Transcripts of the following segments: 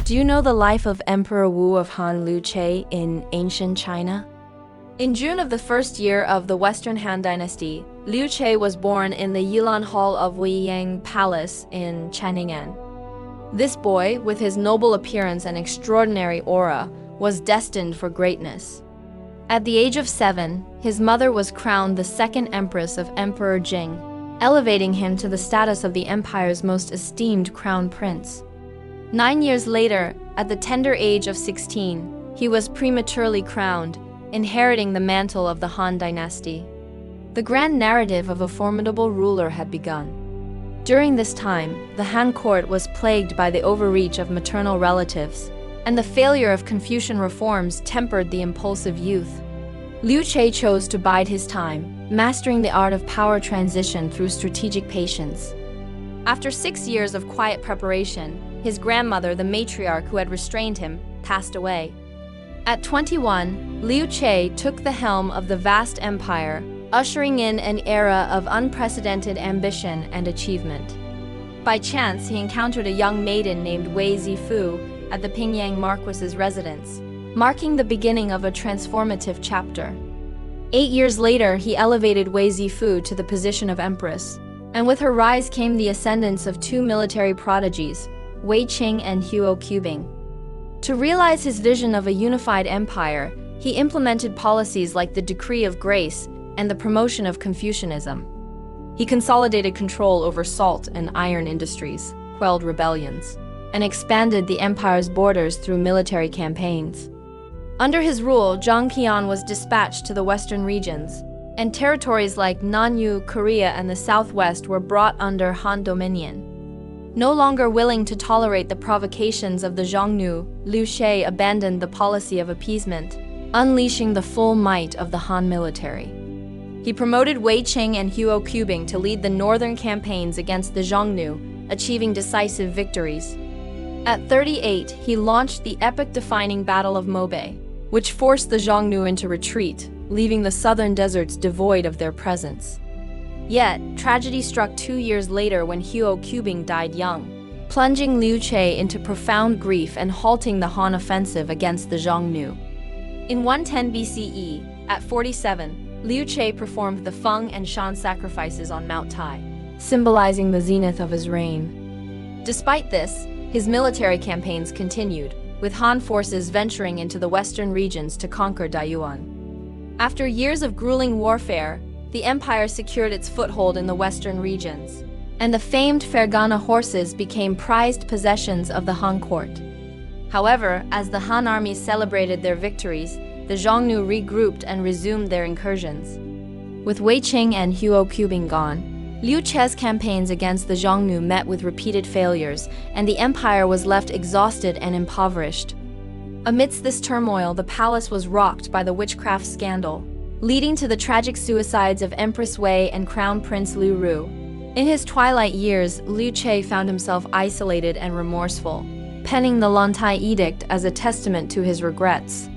Do you know the life of Emperor Wu of Han Liu Che in ancient China? In June of the first year of the Western Han Dynasty, Liu Che was born in the Yilan Hall of Weiyang Palace in Chang'an. This boy, with his noble appearance and extraordinary aura, was destined for greatness. At the age of 7, his mother was crowned the second empress of Emperor Qing, elevating him to the status of the empire's most esteemed crown prince. 9 years later, at the tender age of 16, he was prematurely crowned, inheriting the mantle of the Han Dynasty. The grand narrative of a formidable ruler had begun. During this time, the Han court was plagued by the overreach of maternal relatives, and the failure of Confucian reforms tempered the impulsive youth. Liu Che chose to bide his time, mastering the art of power transition through strategic patience. After 6 years of quiet preparation, his grandmother, the matriarch who had restrained him, passed away. At 21, Liu Che took the helm of the vast empire, ushering in an era of unprecedented ambition and achievement. By chance, he encountered a young maiden named Wei Zifu at the Pingyang Marquis's residence, marking the beginning of a transformative chapter. 8 years later, he elevated Wei Zifu to the position of empress, and with her rise came the ascendance of two military prodigies, Wei Qing and Huo Qubing. To realize his vision of a unified empire, he implemented policies like the Decree of Grace and the promotion of Confucianism. He consolidated control over salt and iron industries, quelled rebellions, and expanded the empire's borders through military campaigns. Under his rule, Zhang Qian was dispatched to the western regions, and territories like Nanyu, Korea, and the southwest were brought under Han dominion. No longer willing to tolerate the provocations of the Xiongnu, Liu Che abandoned the policy of appeasement, unleashing the full might of the Han military. He promoted Wei Qing and Huo Qubing to lead the northern campaigns against the Xiongnu, achieving decisive victories. At 38, he launched the epoch-defining Battle of Mobe, which forced the Xiongnu into retreat, leaving the southern deserts devoid of their presence. Yet, tragedy struck 2 years later when Huo Qubing died young, plunging Liu Che into profound grief and halting the Han offensive against the Xiongnu. In 110 BCE, at 47, Liu Che performed the Feng and Shan sacrifices on Mount Tai, symbolizing the zenith of his reign. Despite this, his military campaigns continued, with Han forces venturing into the western regions to conquer Daiyuan. After years of grueling warfare, the empire secured its foothold in the western regions, and the famed Fergana horses became prized possessions of the Han court. However, as the Han armies celebrated their victories, the Xiongnu regrouped and resumed their incursions. With Wei Qing and Huo Qubing gone, Liu Che's campaigns against the Xiongnu met with repeated failures, and the empire was left exhausted and impoverished. Amidst this turmoil, the palace was rocked by the witchcraft scandal, leading to the tragic suicides of Empress Wei and Crown Prince Liu Ru. In his twilight years, Liu Che found himself isolated and remorseful, penning the Lantai Edict as a testament to his regrets.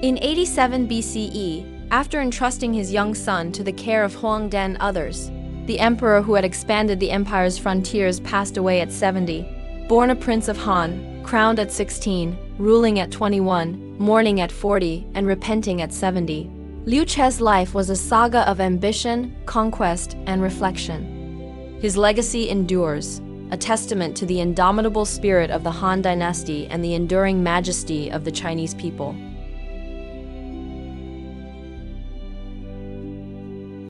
In 87 BCE, after entrusting his young son to the care of Huangdi and others, the emperor who had expanded the empire's frontiers passed away at 70. Born a prince of Han, crowned at 16, ruling at 21, mourning at 40, and repenting at 70. Liu Che's life was a saga of ambition, conquest, and reflection. His legacy endures, a testament to the indomitable spirit of the Han Dynasty and the enduring majesty of the Chinese people.